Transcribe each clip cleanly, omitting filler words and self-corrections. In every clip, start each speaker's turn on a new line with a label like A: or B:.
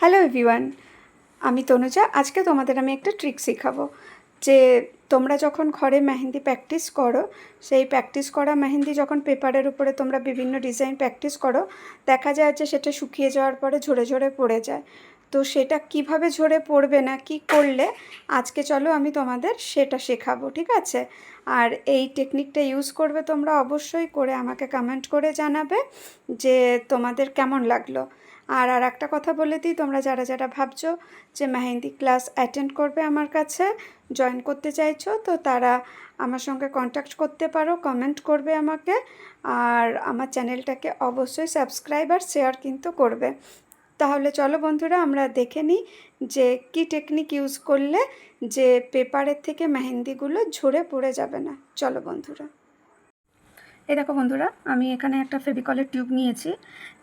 A: Hello everyone, আমি তনুজা। আজকে তোমাদের আমি একটা ট্রিক শেখাবো যে তোমরা যখন ঘরে মেহেন্দি প্র্যাকটিস করো, সেই প্র্যাকটিস করা মেহেন্দি যখন পেপারের উপরে তোমরা বিভিন্ন ডিজাইন প্র্যাকটিস করো, দেখা যায় যে সেটা শুকিয়ে যাওয়ার পরে ঝরে ঝরে পড়ে যায়। তো সেটা কিভাবে ঝরে পড়বে না, কি করলে, আজকে চলো আমি তোমাদের সেটা শেখাবো, ঠিক আছে? আর এই টেকনিকটা ইউজ করবে তোমরা, অবশ্যই করে আমাকে কমেন্ট করে জানাবে যে তোমাদের কেমন লাগলো। আর একটা কথা বলে দিই, তোমরা যারা যারা ভাবছো যে মেহেন্দি ক্লাস অ্যাটেন্ড করবে, আমার কাছে জয়েন করতে চাইছো, তো তারা আমার সঙ্গে কন্ট্যাক্ট করতে পারো, কমেন্ট করবে আমাকে। আর আমার চ্যানেলটাকে অবশ্যই সাবস্ক্রাইব আর শেয়ার কিন্তু করবে। তাহলে চলো বন্ধুরা, আমরা দেখে নিই যে কি টেকনিক ইউজ করলে যে পেপারের থেকে মেহেন্দিগুলো ঝরে পড়ে যাবে না। চলো বন্ধুরা, এই দেখো বন্ধুরা, আমি এখানে একটা ফেভিকলের টিউব নিয়েছি।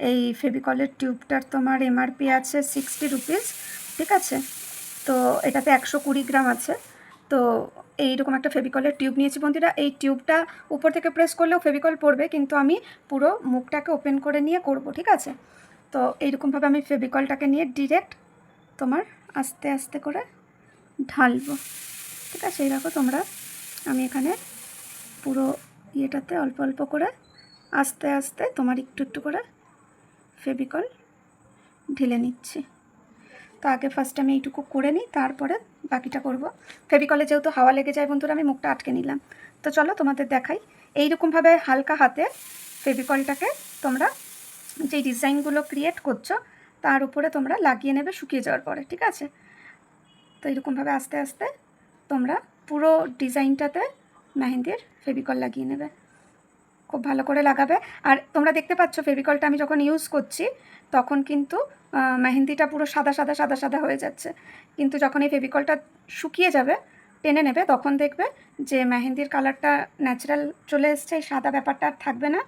A: এই ফেভিকলের টিউবটার তোমার এমআরপি আছে 60 রুপিস, ঠিক আছে? তো এটাতে 120 গ্রাম আছে। তো এইরকম একটা ফেভিকলের টিউব নিয়েছি বন্ধুরা। এই টিউবটা উপর থেকে প্রেস করলেও ফেভিকল পড়বে, কিন্তু আমি পুরো মুখটাকে ওপেন করে নিয়ে করব, ঠিক আছে? তো এইরকমভাবে আমি ফেভিকলটাকে নিয়ে ডিরেক্ট তোমার আস্তে আস্তে করে ঢালবো, ঠিক আছে? এই দেখো তোমরা, আমি এখানে পুরো ইয়েটাতে অল্প অল্প করে আস্তে আস্তে তোমার একটু একটু করে ফেভিকল ঢেলে নিচ্ছি। তো আগে ফার্স্ট আমি এইটুকু করে নিই, তারপরে বাকিটা করব। ফেভিকলে যেহেতু হাওয়া লেগে যায় বন্ধুরা, আমি মুখটা আটকে নিলাম। তো চলো তোমাদের দেখাই। এইরকমভাবে হালকা হাতে ফেভিকলটাকে তোমরা যেই ডিজাইনগুলো ক্রিয়েট করছো তার উপরে তোমরা লাগিয়ে নেবে শুকিয়ে যাওয়ার পরে, ঠিক আছে? তো এইরকমভাবে আস্তে আস্তে তোমরা পুরো ডিজাইনটাতে মেহেন্দির ফেভিকল লাগিয়ে নেবে, খুব ভালো করে লাগাবে। আর তোমরা দেখতে পাচ্ছ ফেভিকলটা আমি যখন ইউজ করছি তখন কিন্তু মেহেন্দিটা পুরো সাদা সাদা সাদা সাদা হয়ে যাচ্ছে, কিন্তু যখন এই ফেভিকলটা শুকিয়ে যাবে, টেনে নেবে, তখন দেখবে যে মেহেন্দির কালারটা ন্যাচারাল চলে এসছে, এই সাদা ব্যাপারটা আর থাকবে না।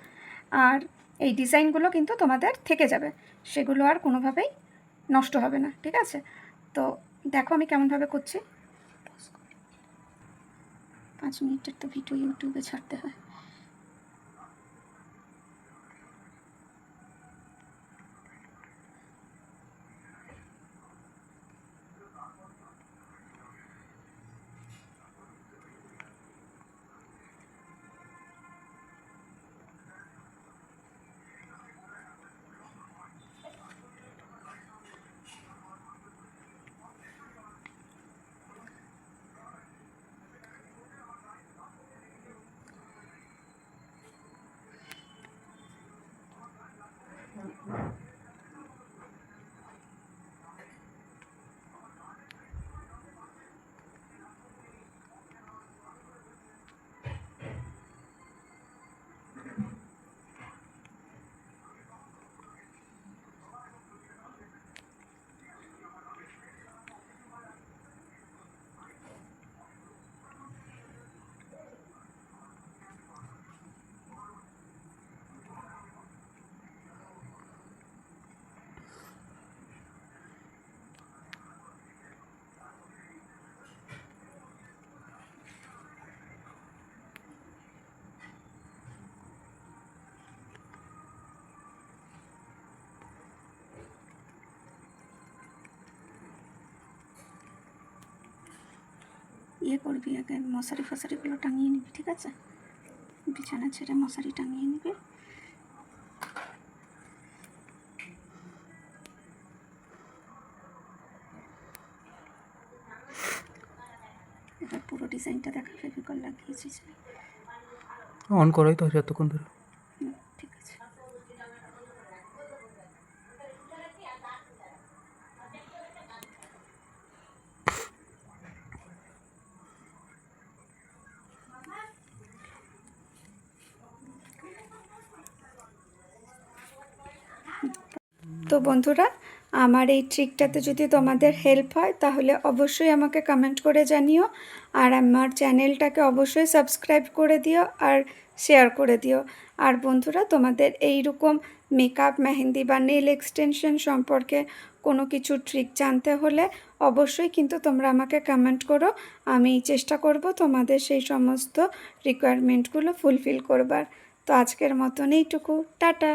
A: আর এই ডিজাইনগুলো কিন্তু তোমাদের থেকে যাবে, সেগুলো আর কোনোভাবেই নষ্ট হবে না, ঠিক আছে? তো দেখো আমি কেমনভাবে করছি। 5 মিনিটের তো ভিডিও ইউটিউবে ছাড়তে হয়। ইয়ে করবি, আগে মশারি ফশারিগুলো টাঙিয়ে নিবি, ঠিক আছে? বিছানা ছেড়ে মশারি টাঙিয়ে নিবি। এবার পুরো ডিজাইনটা দেখা, ফেভিকল লাগিয়েছিস
B: অন করাই তো আছে এতক্ষণ ধরে।
A: ঠিক আছে। তো বন্ধুরা, আমার এই ট্রিকটাতে যদি তোমাদের হেল্প হয় তাহলে অবশ্যই আমাকে কমেন্ট করে জানিও। আর আমার চ্যানেলটাকে অবশ্যই সাবস্ক্রাইব করে দিও আর শেয়ার করে দিও। আর বন্ধুরা, তোমাদের এইরকম মেকআপ, মেহেন্দি বা নেল এক্সটেনশন সম্পর্কে কোনো কিছু ট্রিক জানতে হলে অবশ্যই কিন্তু তোমরা আমাকে কমেন্ট করো। আমি চেষ্টা করব তোমাদের সেই সমস্ত রিকোয়ারমেন্টগুলো ফুলফিল করবার। তো আজকের মতন এইটুকু, টাটা।